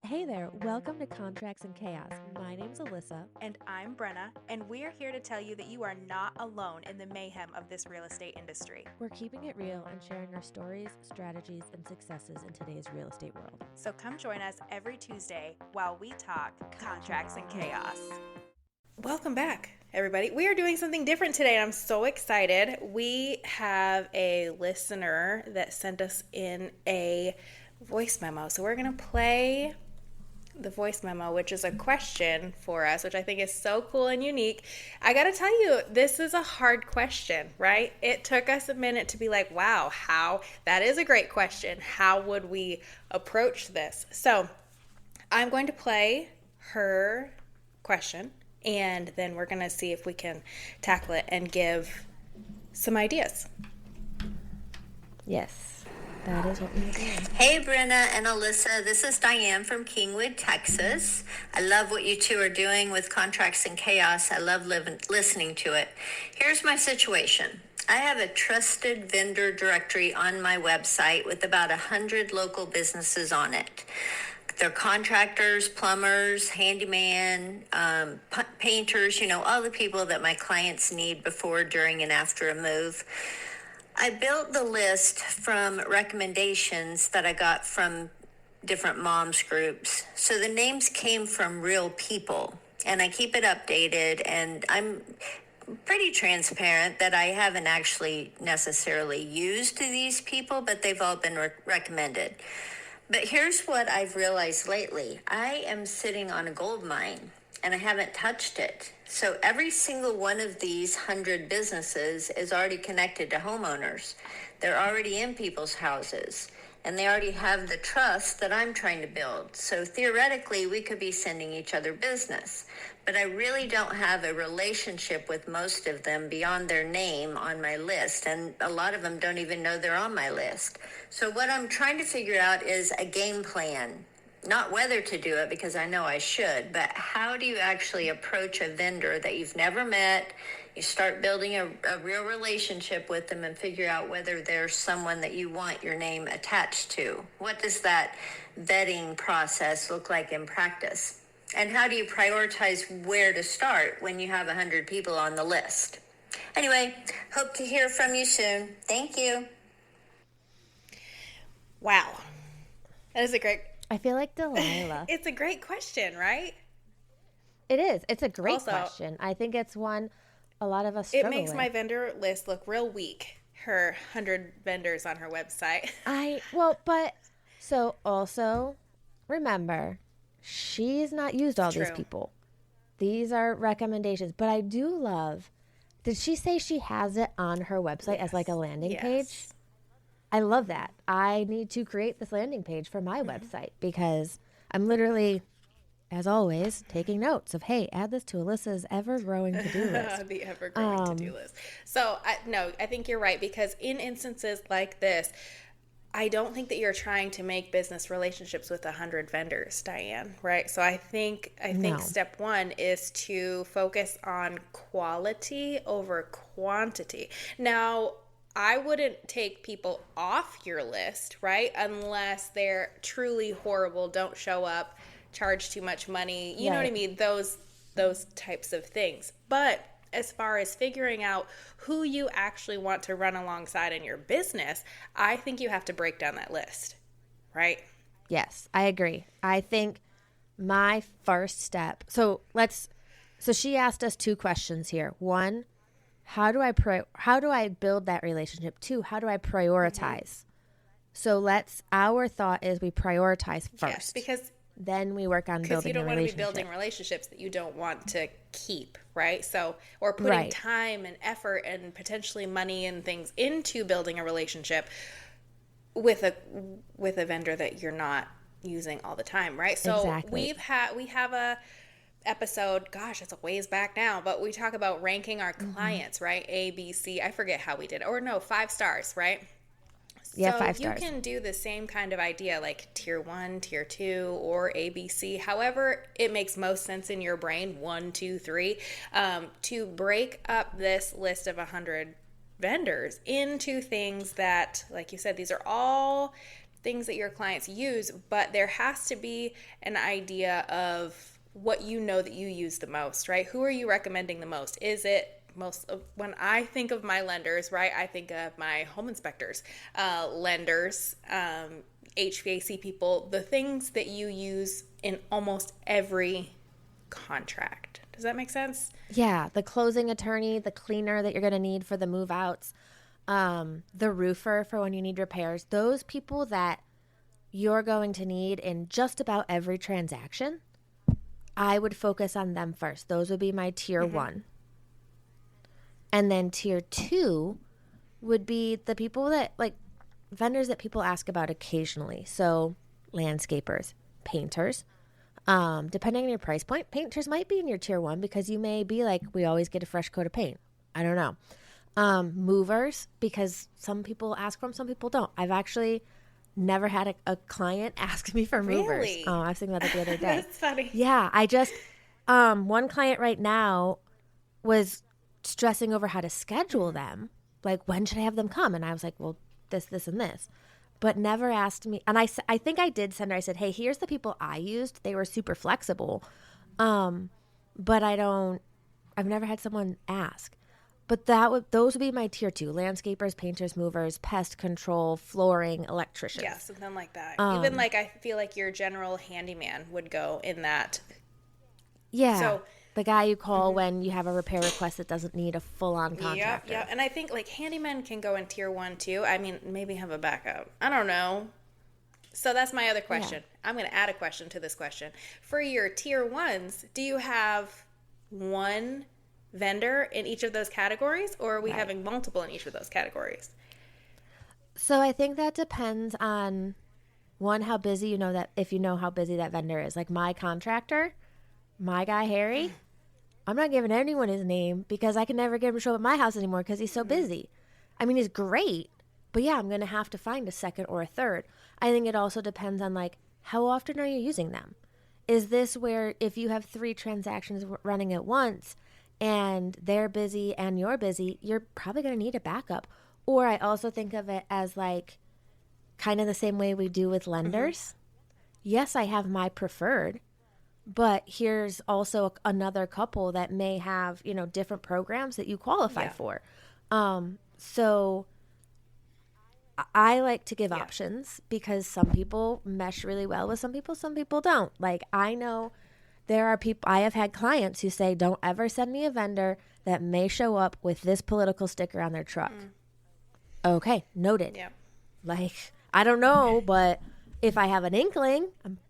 Hey there, welcome to Contracts and Chaos. My name's Alyssa. And I'm Brenna, and we're here to tell you that you are not alone in the mayhem of this real estate industry. We're keeping it real and sharing our stories, strategies, and successes in today's real estate world. So come join us every Tuesday while we talk contracts and chaos. Welcome back, everybody. We are doing something different today, and I'm so excited. We have a listener that sent us in a voice memo. So we're going to play the voice memo, which is a question for us, which I think is so cool and unique. I gotta tell you, this is a hard question, right? It took us a minute to be like, wow, that is a great question. How would we approach this? So I'm going to play her question, and then we're gonna see if we can tackle it and give some ideas. Yes. That is what we do. Hey, Brenna and Alyssa. This is Diane from Kingwood, Texas. I love what you two are doing with Contracts and Chaos. I love listening to it. Here's my situation. I have a trusted vendor directory on my website with about 100 local businesses on it. They're contractors, plumbers, handyman, painters, all the people that my clients need before, during, and after a move. I built the list from recommendations that I got from different moms groups. So the names came from real people, and I keep it updated, and I'm pretty transparent that I haven't actually necessarily used these people, but they've all been recommended. But here's what I've realized lately. I am sitting on a gold mine, and I haven't touched it. So every single one of these 100 businesses is already connected to homeowners. They're already in people's houses, and they already have the trust that I'm trying to build. So theoretically, we could be sending each other business. But I really don't have a relationship with most of them beyond their name on my list. And a lot of them don't even know they're on my list. So what I'm trying to figure out is a game plan. Not whether to do it, because I know I should, but how do you actually approach a vendor that you've never met? You start building a real relationship with them and figure out whether there's someone that you want your name attached to. What does that vetting process look like in practice? And how do you prioritize where to start when you have 100 people on the list? Anyway, hope to hear from you soon. Thank you. Wow. That is a great I feel like Delilah. It's a great question, right? It is. It's a great Also, question. I think it's one a lot of us struggle It makes with. my vendor list look real weak. Her 100 vendors on her website. So also remember, she's not used all these True. people. These are recommendations, but I do love. Did she say she has it on her website as like a landing page? I love that. I need to create this landing page for my website because I'm literally, as always, taking notes of, hey, add this to Alyssa's ever-growing to-do list. The ever-growing to-do list. So, I think you're right, because in instances like this, I don't think that you're trying to make business relationships with 100 vendors, Diane, right? So I think No. step one is to focus on quality over quantity. Now, I wouldn't take people off your list, right? Unless they're truly horrible, don't show up, charge too much money. You know what I mean? Those types of things. But as far as figuring out who you actually want to run alongside in your business, I think you have to break down that list, right? Yes, I agree. I think my first step. So she asked us two questions here. One, how do I build that relationship? Two, how do I prioritize? So our thought is we prioritize first. Yes, because then we work on building a relationship. you don't want to be building relationships that you don't want to keep, right? So, or putting time and effort and potentially money and things into building a relationship with a vendor that you're not using all the time, right? So Exactly. we have a episode, gosh, it's a ways back now, but we talk about ranking our clients, right? A, B, C. I forget how we did it. Or no, 5 stars, right? Yeah, So 5 stars. you can do the same kind of idea, like tier 1, tier 2, or ABC. However, it makes most sense in your brain, 1, 2, 3, to break up this list of 100 vendors into things that, like you said, these are all things that your clients use, but there has to be an idea of what you know that you use the most, right? Who are you recommending the most? Is it most of, when I think of my lenders, right, I think of my home inspectors, lenders, HVAC people, the things that you use in almost every contract. Does that make sense? Yeah, the closing attorney, the cleaner that you're going to need for the move outs, the roofer for when you need repairs, those people that you're going to need in just about every transaction, I would focus on them first. Those would be my tier one. And then tier two would be the people that, like, vendors that people ask about occasionally. So landscapers, painters. Depending on your price point, painters might be in your tier one because you may be like, we always get a fresh coat of paint. I don't know. Movers, because some people ask for them, some people don't. I've actually never had a client ask me for movers. Really? Oh, I was thinking about that the other day. That's funny. Yeah, I just, one client right now was stressing over how to schedule them. Like, when should I have them come? And I was like, well, this, and this. But never asked me. And I think I did send her, I said, hey, here's the people I used. They were super flexible. But I've never had someone ask. But those would be my tier two: landscapers, painters, movers, pest control, flooring, electricians. Yeah, something like that. Even like, I feel like your general handyman would go in that. Yeah. So the guy you call when you have a repair request that doesn't need a full-on contractor. Yeah. And I think like handymen can go in tier one too. I mean, maybe have a backup. I don't know. So that's my other question. Yeah. I'm going to add a question to this question. For your tier ones, do you have one vendor in each of those categories, or are we having multiple in each of those categories? So I think that depends on, one, how busy if you know how busy that vendor is. Like my contractor, my guy Harry, I'm not giving anyone his name because I can never get him to show up at my house anymore because he's so busy. I mean, he's great, but yeah, I'm going to have to find a second or a third. I think it also depends on, like, how often are you using them? Is this where if you have 3 transactions running at once and they're busy and you're busy, you're probably going to need a backup. Or I also think of it as like kind of the same way we do with lenders. Yes, I have my preferred, but here's also another couple that may have, different programs that you qualify for. So I like to give options because some people mesh really well with some people don't. Like, I know there are people, I have had clients who say, don't ever send me a vendor that may show up with this political sticker on their truck. Okay, noted. Yeah. Like, I don't know, but if I have an inkling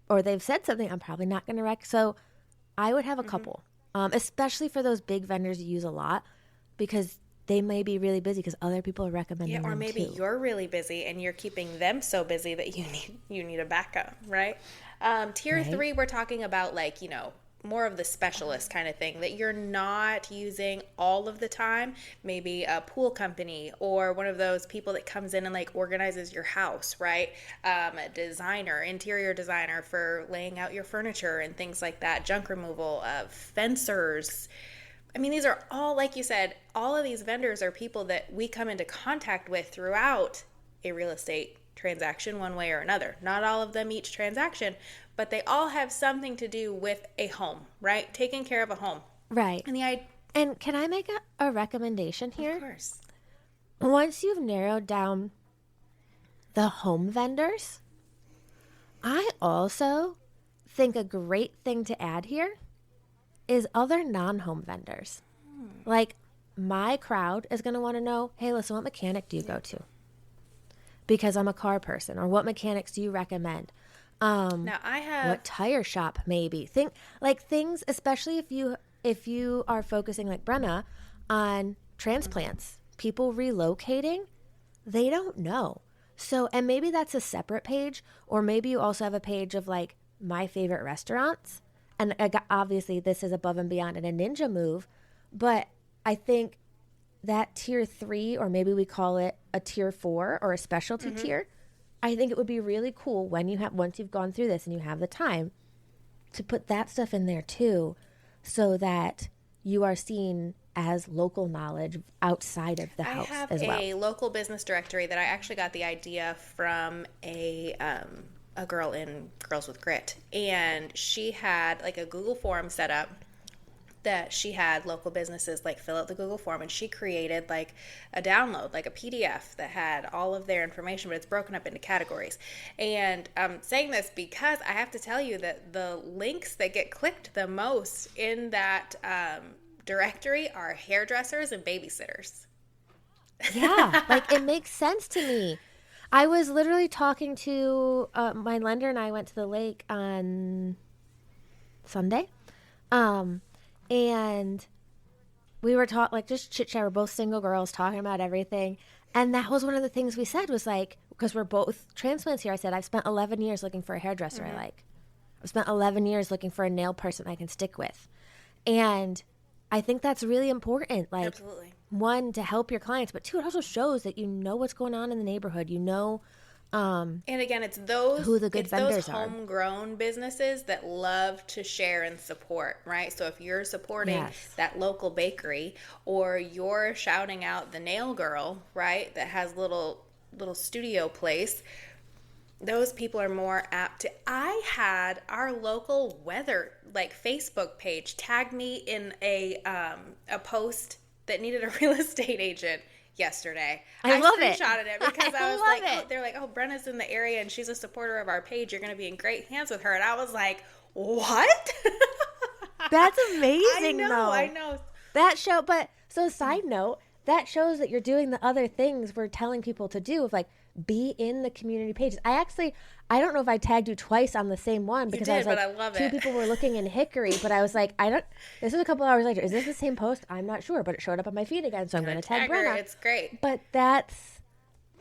or they've said something, I'm probably not going to So I would have a couple, especially for those big vendors you use a lot, because they may be really busy because other people are recommending them. Yeah, or maybe you're really busy and you're keeping them so busy that you need a backup, right? Tier 3, we're talking about, like, more of the specialist kind of thing that you're not using all of the time. Maybe a pool company or one of those people that comes in and like organizes your house, right? A designer, interior designer for laying out your furniture and things like that. Junk removal, fencers. I mean, these are all, like you said, all of these vendors are people that we come into contact with throughout a real estate transaction one way or another. Not all of them each transaction, but they all have something to do with a home, right? Taking care of a home. Right. And can I make a recommendation here? Of course. Once you've narrowed down the home vendors, I also think a great thing to add here is other non-home vendors. Like, my crowd is going to want to know, hey, listen, what mechanic do you go to? Because I'm a car person. Or what mechanics do you recommend? Now I have what tire shop maybe. Things, especially if you are focusing like Brenna on transplants, people relocating, they don't know. So, and maybe that's a separate page, or maybe you also have a page of like my favorite restaurants. And obviously this is above and beyond in a ninja move, but I think that tier 3, or maybe we call it a tier 4 or a specialty tier, I think it would be really cool once you've gone through this and you have the time to put that stuff in there too, so that you are seen as local knowledge outside of the house as well. I have a local business directory that I actually got the idea from a girl in Girls with Grit, and she had like a Google form set up that she had local businesses like fill out the Google form, and she created like a download, like a PDF that had all of their information, but it's broken up into categories. And I'm saying this because I have to tell you that the links that get clicked the most in that directory are hairdressers and babysitters. Yeah, like it makes sense to me. I was literally talking to my lender, and I went to the lake on Sunday. And we were like just chit chat. We're both single girls talking about everything. And that was one of the things we said was like, because we're both transplants here, I said, I've spent 11 years looking for a hairdresser I like. I've spent 11 years looking for a nail person I can stick with. And I think that's really important. Like, Absolutely. one, to help your clients, but two, it also shows that you know what's going on in the neighborhood. You know, and again, it's those who the good vendors are. Homegrown businesses that love to share and support, right? So if you're supporting that local bakery, or you're shouting out the nail girl, right, that has little studio place, those people are more apt to. I had our local weather like Facebook page tag me in a post that needed a real estate agent yesterday. I love screenshotted it because I was like, it. oh, they're like, oh, Brenna's in the area and she's a supporter of our page. You're going to be in great hands with her. And I was like, what? That's amazing, though. I know. That show, but so side note, that shows that you're doing the other things we're telling people to do, of like, be in the community pages. I don't know if I tagged you twice on the same one, because I was like, but I love two it. people were looking in Hickory, but I was like, this is a couple hours later. Is this the same post? I'm not sure, but it showed up on my feed again, so I'm going to tag her. Brenna. It's great. But that's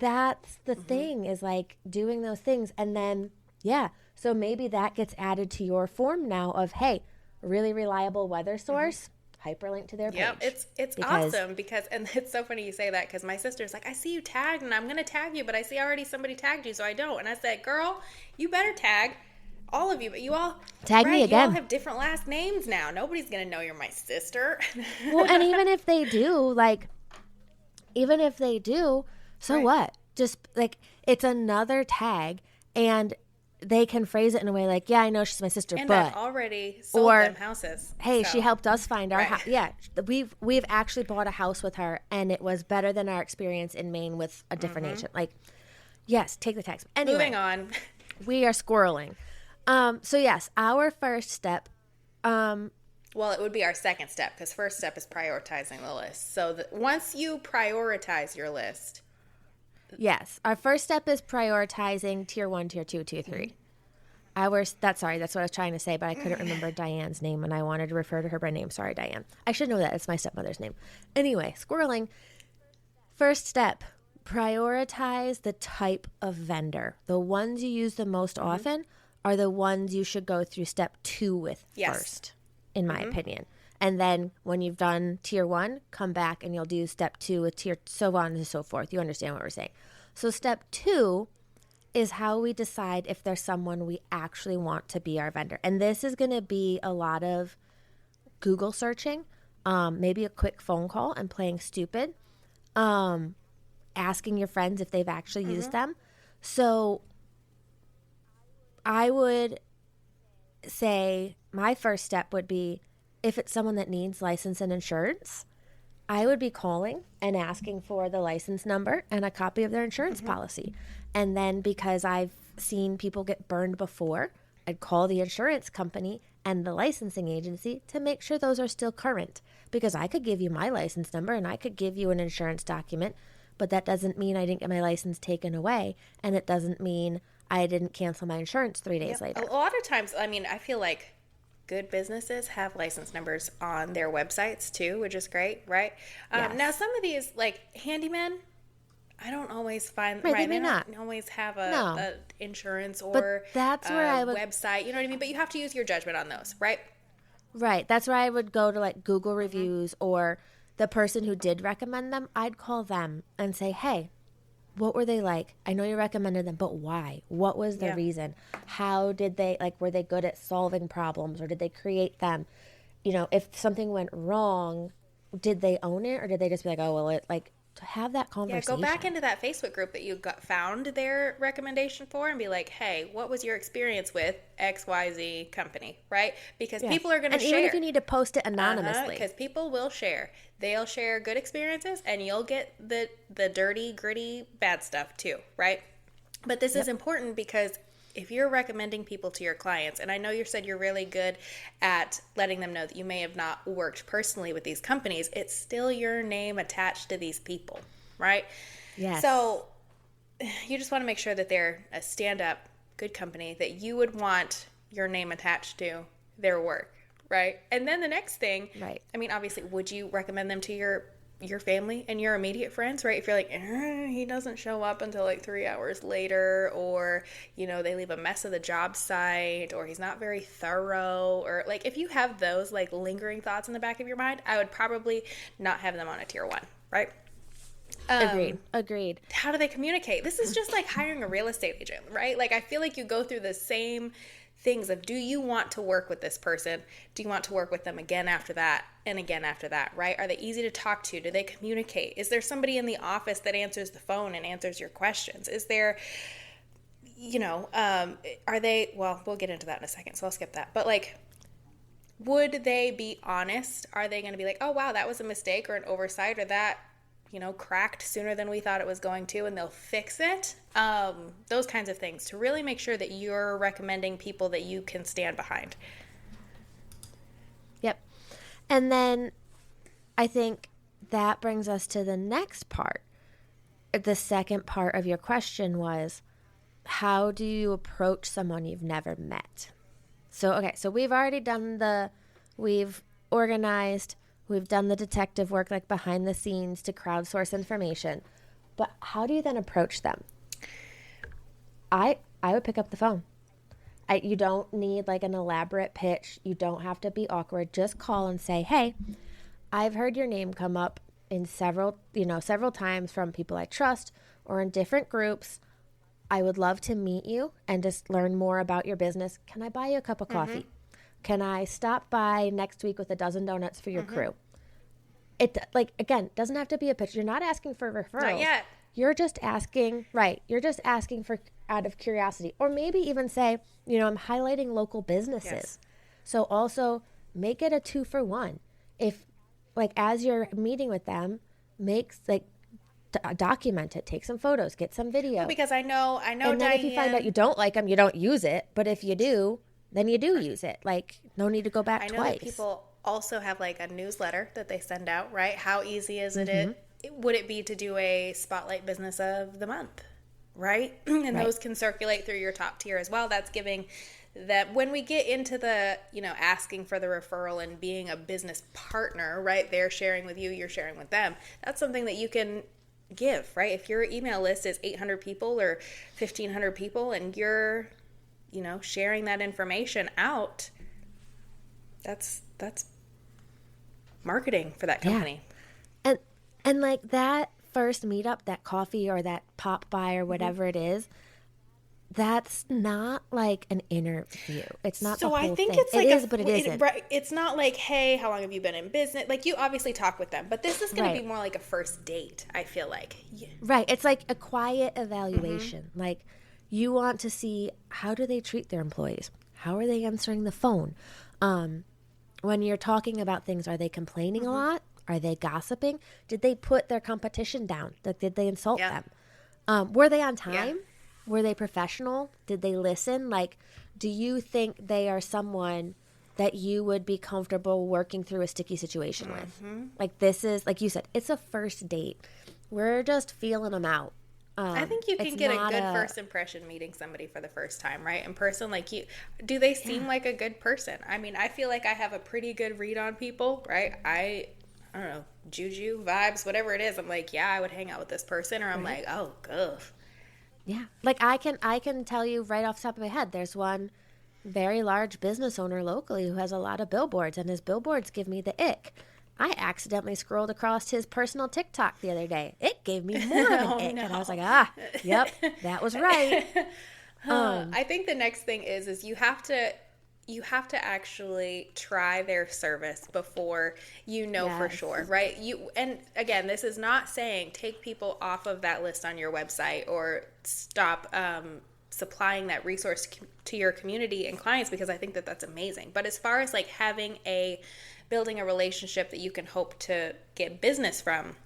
the thing, is like doing those things. And then, so maybe that gets added to your form now of, hey, really reliable weather source. Hyperlink to their page. Yep, it's awesome because, and it's so funny you say that, because my sister's like, I see you tagged and I'm going to tag you, but I see already somebody tagged you, so I don't. And I said, girl, you better tag all of you, but you all tag me again. You all have different last names now. Nobody's going to know you're my sister. Well, and even if they do, so what? Just like, it's another tag, and they can phrase it in a way like, yeah, I know she's my sister, and but I've already sold them houses. Hey, so. She helped us find our house. Yeah, we've actually bought a house with her, and it was better than our experience in Maine with a different agent. Like, yes, take the text. Anyway, moving on. We are squirreling. So yes, our first step. Well, it would be our second step, because first step is prioritizing the list. So once you prioritize your list. Yes, our first step is prioritizing tier 1, tier 2, tier 3. That's what I was trying to say, but I couldn't remember Diane's name, and I wanted to refer to her by name. Sorry, Diane. I should know that. It's my stepmother's name. Anyway, squirreling. First step, prioritize the type of vendor. The ones you use the most often are the ones you should go through step 2 with first, in my opinion. And then when you've done tier 1, come back and you'll do step 2 with tier, so on and so forth. You understand what we're saying. So step 2 is how we decide if there's someone we actually want to be our vendor. And this is going to be a lot of Google searching, maybe a quick phone call and playing stupid, asking your friends if they've actually used them. So I would say my first step would be, if it's someone that needs license and insurance, I would be calling and asking for the license number and a copy of their insurance policy. And then, because I've seen people get burned before, I'd call the insurance company and the licensing agency to make sure those are still current. Because I could give you my license number and I could give you an insurance document, but that doesn't mean I didn't get my license taken away. And it doesn't mean I didn't cancel my insurance 3 days later. A lot of times, I mean, I feel like good businesses have license numbers on their websites too, which is great, right? Yes. Now, some of these, like handymen, I don't always find they may not always have a insurance or but that's where I would, website. You know what I mean? But you have to use your judgment on those, right? Right. That's where I would go to like Google reviews, or the person who did recommend them. I'd call them and say, hey, what were they like? I know you recommended them, but why? What was the reason? How did they, like, were they good at solving problems, or did they create them? You know, if something went wrong, did they own it, or did they just be like, oh, well, it, like, to have that Yeah, conversation. go back into that Facebook group that you found their recommendation for and be like, hey, what was your experience with XYZ company, right? Because people are going to share. And even if you need to post it anonymously. Because people will share. They'll share good experiences, and you'll get the dirty, gritty, bad stuff too, right? But this is important because if you're recommending people to your clients, and I know you said you're really good at letting them know that you may have not worked personally with these companies, it's still your name attached to these people, right? Yes. So you just want to make sure that they're a stand-up, good company that you would want your name attached to their work, right? And then the next thing, right. I mean, obviously, would you recommend them to your family and your immediate friends, right? If you're like, he doesn't show up until like 3 hours later, or, they leave a mess of the job site, or he's not very thorough, or like if you have those like lingering thoughts in the back of your mind, I would probably not have them on a tier 1, right? Agreed. How do they communicate? This is just like hiring a real estate agent, right? Like I feel like you go through the same things of, do you want to work with this person? Do you want to work with them again after that and again after that, right? Are they easy to talk to? Do they communicate? Is there somebody in the office that answers the phone and answers your questions? Is there, are they, well, we'll get into that in a second, so I'll skip that. But like, would they be honest? Are they going to be like, oh, wow, that was a mistake or an oversight, or that, cracked sooner than we thought it was going to, and they'll fix it? Those kinds of things, to really make sure that you're recommending people that you can stand behind. Yep. And then I think that brings us to the next part. The second part of your question was, how do you approach someone you've never met? So we've already done we've organized, we've done the detective work, like behind the scenes to crowdsource information. But how do you then approach them? I would pick up the phone. You don't need like an elaborate pitch. You don't have to be awkward. Just call and say, hey, I've heard your name come up in several times from people I trust or in different groups. I would love to meet you and just learn more about your business. Can I buy you a cup of coffee? Can I stop by next week with a dozen donuts for your crew? It, like, again, doesn't have to be a pitch. You're not asking for referrals. Not yet. You're just asking, right. You're just asking for out of curiosity. Or maybe even say, I'm highlighting local businesses. Yes. So also make it a 2-for-1. If, like, as you're meeting with them, document it, take some photos, get some video. Because I know, and then Diane, if you find out you don't like them, you don't use it. But if you do, then you do use it. Like, no need to go back twice. I know that people also have like a newsletter that they send out, right? How easy is would it be to do a spotlight business of the month, right? And those can circulate through your top tier as well. That's giving that when we get into the, asking for the referral and being a business partner, right? They're sharing with you, you're sharing with them. That's something that you can give, right? If your email list is 800 people or 1,500 people and you're, sharing that information out, that's marketing for that company. Yeah. And like that first meetup, that coffee or that pop by or whatever it is, that's not like an interview. It's not the whole thing. So I think it's like it is, but it isn't. Right. It's not like, hey, how long have you been in business? Like, you obviously talk with them, but this is going to be more like a first date, I feel like. Yeah. Right. It's like a quiet evaluation. Like, you want to see, how do they treat their employees? How are they answering the phone? When you're talking about things, are they complaining a lot? Are they gossiping? Did they put their competition down? Like, did they insult them? Were they on time? Yeah. Were they professional? Did they listen? Like, do you think they are someone that you would be comfortable working through a sticky situation with? Like, this is, like you said, it's a first date. We're just feeling them out. I think you can get a good first impression meeting somebody for the first time, right? In person, like, do they seem like a good person? I mean, I feel like I have a pretty good read on people, right? I don't know, juju, vibes, whatever it is. I'm like, yeah, I would hang out with this person, or I'm like, oh, goof. Yeah. Like, I can tell you right off the top of my head, there's one very large business owner locally who has a lot of billboards, and his billboards give me the ick. I accidentally scrolled across his personal TikTok the other day. It gave me more of an ick. No. And I was like, yep, that was right. I think the next thing is you have to, you have to actually try their service before you know for sure, right? And again, this is not saying take people off of that list on your website or stop supplying that resource to your community and clients, because I think that that's amazing. But as far as like building a relationship that you can hope to get business from,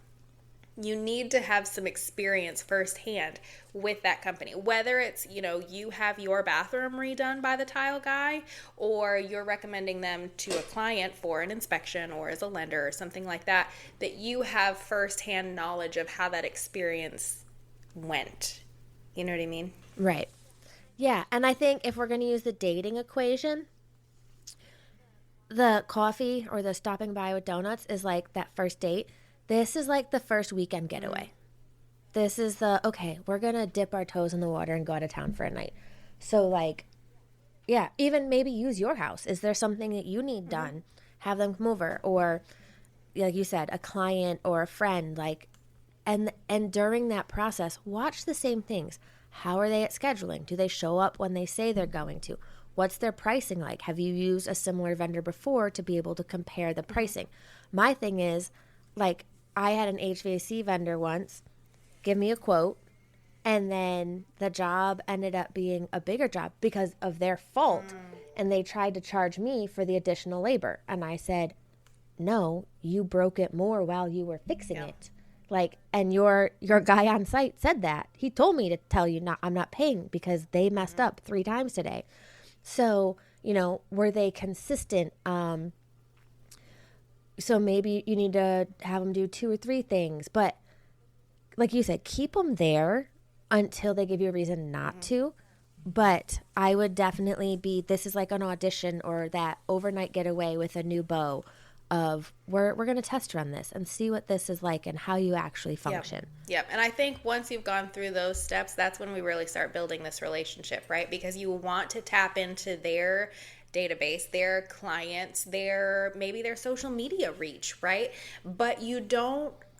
you need to have some experience firsthand with that company. Whether it's, you have your bathroom redone by the tile guy, or you're recommending them to a client for an inspection or as a lender or something like that, that you have firsthand knowledge of how that experience went. You know what I mean? Right. Yeah. And I think if we're going to use the dating equation, the coffee or the stopping by with donuts is like that first date. This is like the first weekend getaway. This is okay, we're going to dip our toes in the water and go out of town for a night. So like, yeah, even maybe use your house. Is there something that you need done? Have them come over, or like you said, a client or a friend, like, and during that process, watch the same things. How are they at scheduling? Do they show up when they say they're going to? What's their pricing like? Have you used a similar vendor before to be able to compare the pricing? My thing is, like, I had an HVAC vendor once give me a quote, and then the job ended up being a bigger job because of their fault. And they tried to charge me for the additional labor. And I said, no, you broke it more while you were fixing it. Like, and your guy on site said that. He told me to tell you I'm not paying because they messed up 3 times today. So, were they consistent? So maybe you need to have them do 2 or 3 things. But like you said, keep them there until they give you a reason not to. But I would definitely this is like an audition or that overnight getaway with a new beau of we're going to test run this and see what this is like and how you actually function. Yep. And I think once you've gone through those steps, that's when we really start building this relationship, right? Because you want to tap into their database, their clients, maybe their social media reach, right? But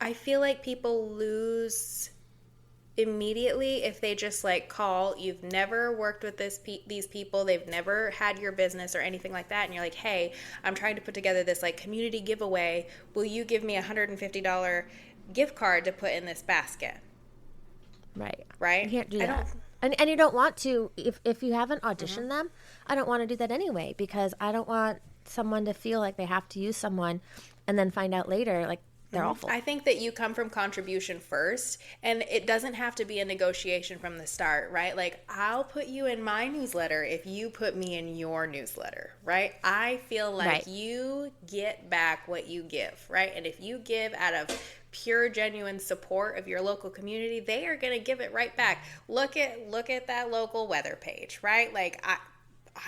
I feel like people lose immediately if they just like call. You've never worked with these people, they've never had your business or anything like that, and you're like, hey, I'm trying to put together this like community giveaway, will you give me $150 gift card to put in this basket? Right You can't do that. And you don't want to, if you haven't auditioned them, I don't want to do that anyway, because I don't want someone to feel like they have to use someone and then find out later like they're awful. I think that you come from contribution first, and it doesn't have to be a negotiation from the start, right? Like, I'll put you in my newsletter if you put me in your newsletter, right? I feel like you get back what you give, right? And if you give out of pure, genuine support of your local community, they are going to give it right back. Look at that local weather page, right? Like,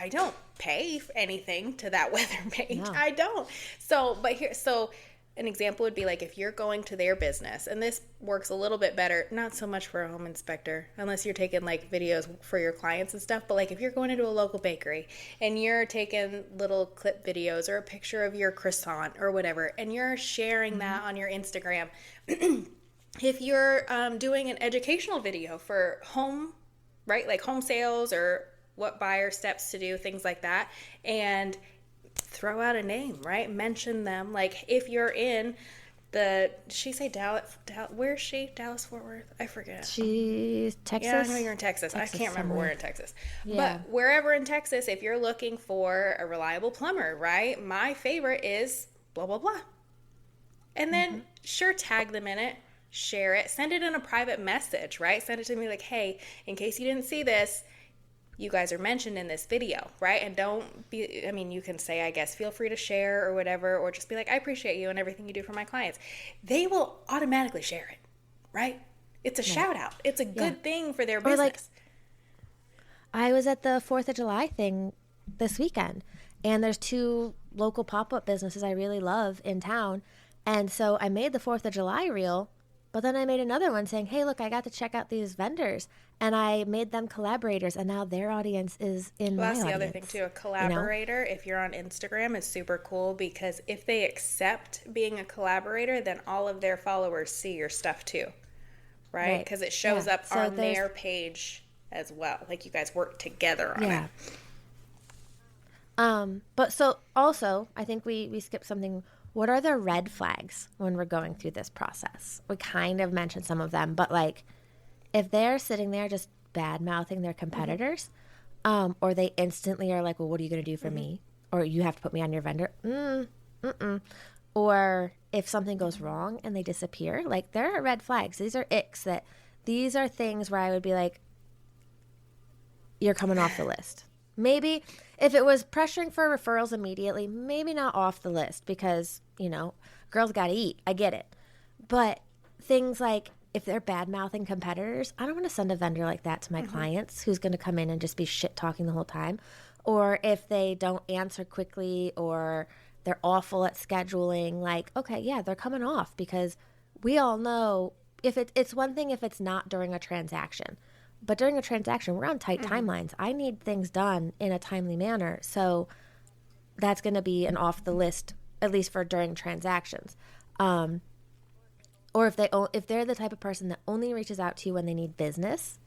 I don't pay anything to that weather page. No. I don't. So an example would be like if you're going to their business, and this works a little bit better, not so much for a home inspector, unless you're taking like videos for your clients and stuff, but like if you're going into a local bakery and you're taking little clip videos or a picture of your croissant or whatever, and you're sharing that on your Instagram, if you're doing an educational video for home, right, like home sales or what buyer steps to do, things like that, and throw out a name, right? Mention them. Like if you're in did she say Dallas? Where's she? Dallas, Fort Worth? I forget. She's Texas. Yeah, I know you're in Texas. I can't remember where in Texas. Yeah. But wherever in Texas, if you're looking for a reliable plumber, right? My favorite is blah, blah, blah. And then sure, tag them in it, share it, send it in a private message, right? Send it to me like, hey, in case you didn't see this, you guys are mentioned in this video, right? And you can say, I guess, feel free to share or whatever, or just be like, I appreciate you and everything you do for my clients. They will automatically share it, right? It's a shout out. It's a good thing for their business. Like, I was at the 4th of July thing this weekend, and there's 2 local pop-up businesses I really love in town. And so I made the 4th of July reel, but then I made another one saying, hey, look, I got to check out these vendors. And I made them collaborators, and now their audience is in my audience. That's the other thing, too. A collaborator, if you're on Instagram, is super cool, because if they accept being a collaborator, then all of their followers see your stuff, too, right? Because it shows up on their page as well. Like, you guys work together on it. But so also, I think we skipped something. What are the red flags when we're going through this process? We kind of mentioned some of them, but like if they're sitting there just bad mouthing their competitors, or they instantly are like, well, what are you going to do for me? Or you have to put me on your vendor. Or if something goes wrong and they disappear, like there are red flags. These are icks these are things where I would be like, you're coming off the list. Maybe if it was pressuring for referrals immediately, maybe not off the list because, girls got to eat. I get it. But things like if they're bad-mouthing competitors, I don't want to send a vendor like that to my clients who's going to come in and just be shit-talking the whole time. Or if they don't answer quickly or they're awful at scheduling, like, okay, yeah, they're coming off because we all know if it's one thing if it's not during a transaction. But during a transaction, we're on tight timelines. I need things done in a timely manner. So that's going to be an off the list, at least for during transactions. Or if they're the type of person that only reaches out to you when they need business,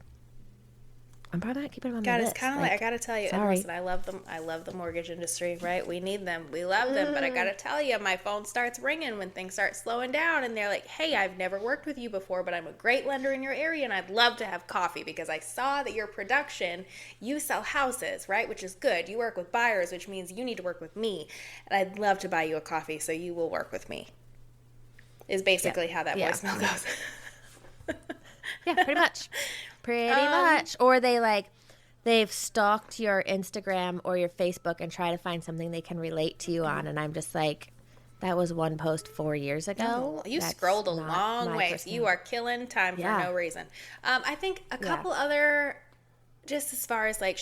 I'm probably not keeping them on my list. It's kind of like I gotta tell you, and listen, I love them. I love the mortgage industry, right? We need them, we love them, but I gotta tell you, my phone starts ringing when things start slowing down, and they're like, "Hey, I've never worked with you before, but I'm a great lender in your area, and I'd love to have coffee because I saw that your production, you sell houses, right? Which is good. You work with buyers, which means you need to work with me, and I'd love to buy you a coffee, so you will work with me." Is basically how that voicemail goes. Yeah, pretty much. Pretty much. Or they've stalked your Instagram or your Facebook and try to find something they can relate to you on. And I'm just like, that was one post 4 years ago. You scrolled a long way. So you are killing time for no reason. I think a couple other, just as far as like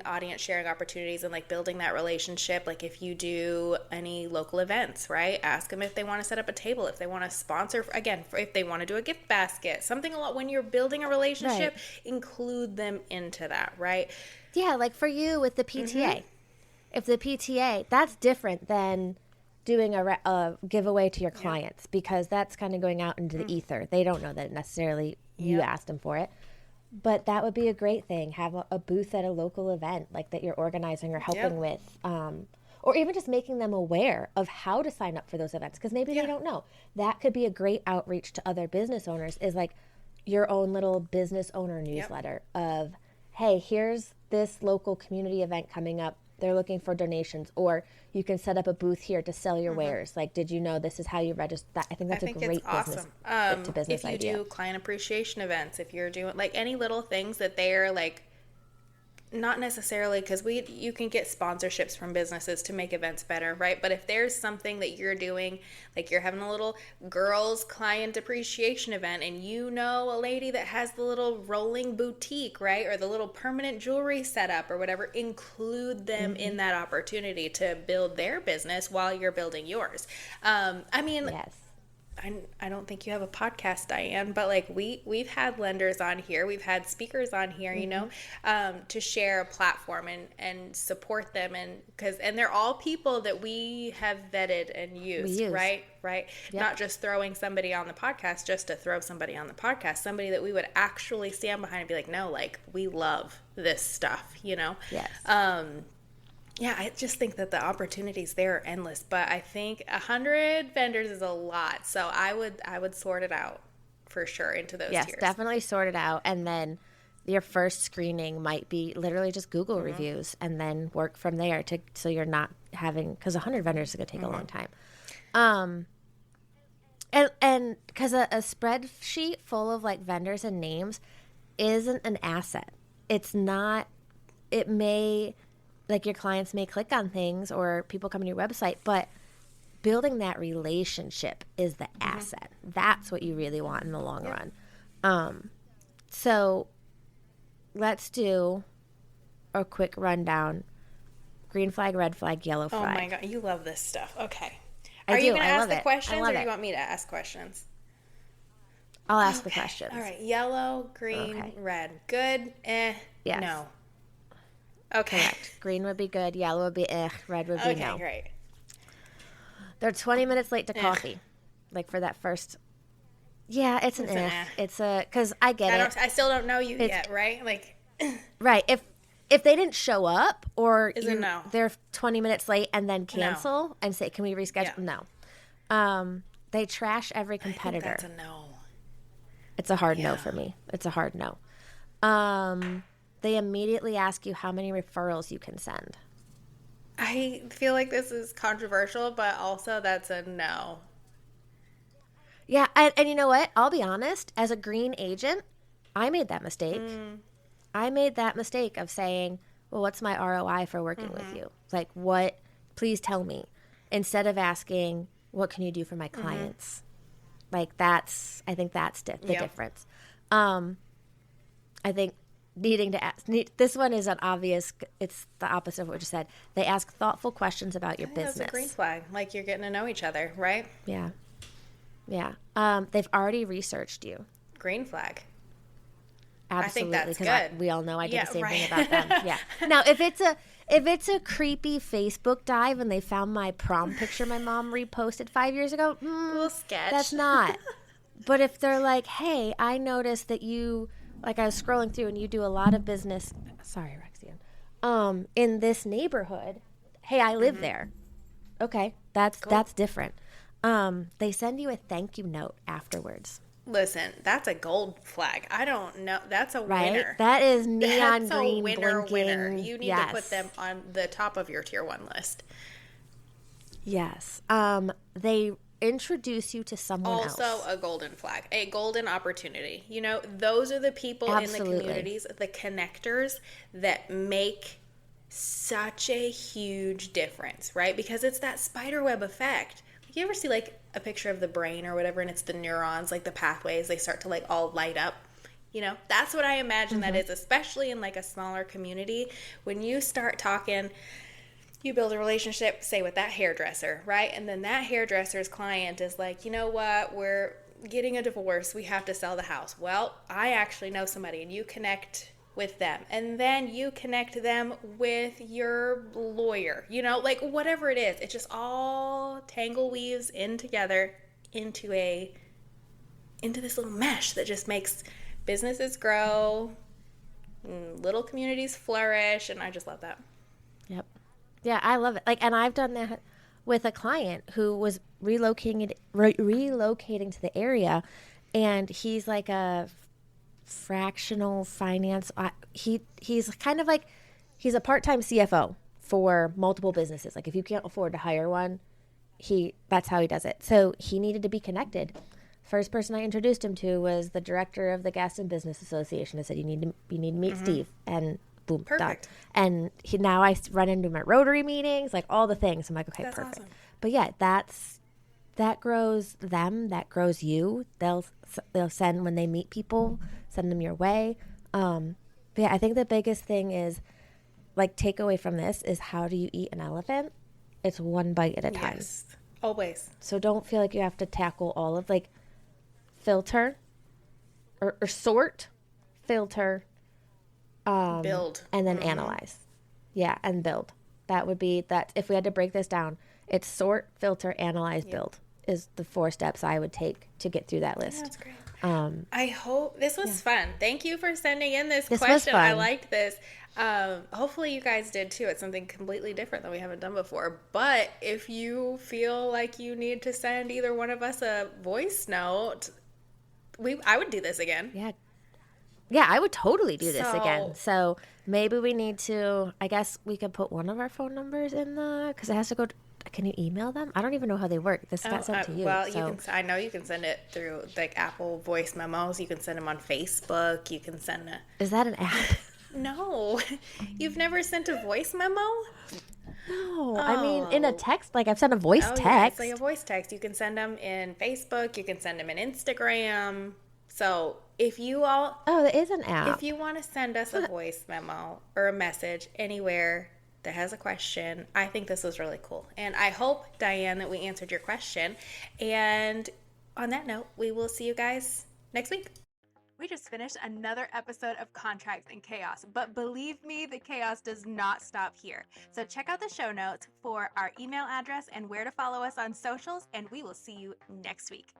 audience sharing opportunities and like building that relationship, like if you do any local events, right? Ask them if they want to set up a table, if they want to sponsor, again, if they want to do a gift basket, something a lot when you're building a relationship, include them into that, right? Yeah, like for you with the PTA. If the PTA, that's different than doing a giveave to your clients because that's kind of going out into the ether. They don't know that necessarily you asked them for it. But that would be a great thing. Have a booth at a local event like that you're organizing or helping with. Or even just making them aware of how to sign up for those events because maybe they don't know. That could be a great outreach to other business owners is like your own little business owner newsletter of, hey, here's this local community event coming up. They're looking for donations, or you can set up a booth here to sell your wares. Like, did you know this is how you register? I think that's a great business to business idea. If you do client appreciation events, if you're doing like any little things that they're like, not necessarily because you can get sponsorships from businesses to make events better, right? But if there's something that you're doing, like you're having a little girls client appreciation event and you know a lady that has the little rolling boutique, right? Or the little permanent jewelry setup or whatever, include them in that opportunity to build their business while you're building yours. I don't think you have a podcast, Diane, but like we've had lenders on here, we've had speakers on here, to share a platform and support them, and they're all people that we have vetted and used, right? Yep. Not just throwing somebody on the podcast just to throw somebody on the podcast, somebody that we would actually stand behind and be like, no, like we love this stuff, Yes. Yeah, I just think that the opportunities there are endless, but I think 100 vendors is a lot. So I would sort it out for sure into those tiers. Yes, definitely sort it out. And then your first screening might be literally just Google reviews and then work from there so you're not having, because 100 vendors is going to take a long time. And because a spreadsheet full of like vendors and names isn't an asset. It's not, it may... like your clients may click on things or people come to your website, but building that relationship is the asset. That's what you really want in the long run. So let's do a quick rundown. Green flag, red flag, yellow flag. Oh my God, you love this stuff. Okay. Are you going to ask the questions or do you want me to ask questions? I'll ask the questions. All right. Yellow, green, red. Good. Yes. No. Okay. Correct. Green would be good. Yellow would be red would be no. Okay, great. They're 20 minutes late to coffee. Like for that first. Yeah, it's an It's a, because I get it. I still don't know you yet, right? Like. Right. If they didn't show up or Is it no? they're 20 minutes late and then No. cancel and say, can we reschedule? Yeah. No. They trash every I think competitor. that's a no. It's a hard no for me. It's a hard no. They immediately ask you how many referrals you can send. I feel like this is controversial, but also that's a no. Yeah, and you know what? I'll be honest. As a green agent, I made that mistake. I made that mistake of saying, well, what's my ROI for working with you? Like, what? Please tell me. Instead of asking, what can you do for my clients? Like, I think that's the difference. I think needing to ask, this one is an obvious, it's the opposite of what you said. They ask thoughtful questions about your business. That's a green flag. Like, you're getting to know each other, right? Yeah. Yeah. They've already researched you. Green flag. Absolutely. I think that's good. We all know I did the same right. thing about them. Yeah. Now, if it's a creepy Facebook dive and they found my prom picture my mom reposted 5 years ago, A little sketch. that's not. But if they're like, hey, I noticed that you, like I was scrolling through and you do a lot of business, sorry, Rexian, in this neighborhood. Hey, I live there. Okay, that's different. They send you a thank you note afterwards. Listen, that's a gold flag. I don't know. That's a Right? winner. That is neon That's green a winner. blinking. You need to put them on the top of your tier 1 list. Yes. They introduce you to someone else. Also a golden flag, a golden opportunity. You know, those are the people in the communities, the connectors that make such a huge difference, right? Because it's that spider web effect. You ever see like a picture of the brain or whatever, and it's the neurons, like the pathways, they start to like all light up. You know, that's what I imagine that is, especially in like a smaller community. When you start talking, you build a relationship, say with that hairdresser, right? And then that hairdresser's client is like, you know what, we're getting a divorce, we have to sell the house. Well, I actually know somebody, and you connect with them, and then you connect them with your lawyer, you know, like whatever it is, it just all tangle weaves in together into this little mesh that just makes businesses grow, little communities flourish, and I just love that. Yep. Yeah, I love it. Like, and I've done that with a client who was relocating to the area, and he's like a fractional finance. He's kind of like, he's a part-time CFO for multiple businesses. Like, if you can't afford to hire one, that's how he does it. So he needed to be connected. First person I introduced him to was the director of the Gaston Business Association. I said, you need to meet Steve, and boom, Perfect. done. And now I run into him at Rotary meetings, like all the things. I'm like, okay, That's perfect. awesome. But yeah, that grows them, that grows you. They'll send, when they meet people, send them your way. But yeah, I think the biggest thing is, like, takeaway from this is, how do you eat an elephant? It's one bite at a time. Yes, always. So don't feel like you have to tackle all of, like, filter or sort, filter, Build. and then analyze. Yeah, and build. That would be that. If we had to break this down, it's sort, filter, analyze, build is the 4 steps I would take to get through that list. That's great. I hope this was fun. Thank you for sending in this question. Was fun. I liked this. Hopefully you guys did too. It's something completely different that we haven't done before. But if you feel like you need to send either one of us a voice note, I would do this again. Yeah, I would totally do this again. So maybe we need to, I guess we could put one of our phone numbers in because it has to go. Can you email them? I don't even know how they work. This got sent to you. Well, I know you can send it through like Apple voice memos. You can send them on Facebook. You can send a. Is that an app? No, you've never sent a voice memo? No, I mean in a text. Like, I've sent a voice text. Yeah, it's like a voice text. You can send them in Facebook. You can send them in Instagram. So if you all, it is an app. If you want to send us a voice memo or a message anywhere that has a question, I think this was really cool. And I hope, Diane, that we answered your question. And on that note, we will see you guys next week. We just finished another episode of Contracts and Chaos, but believe me, the chaos does not stop here. So check out the show notes for our email address and where to follow us on socials, and we will see you next week.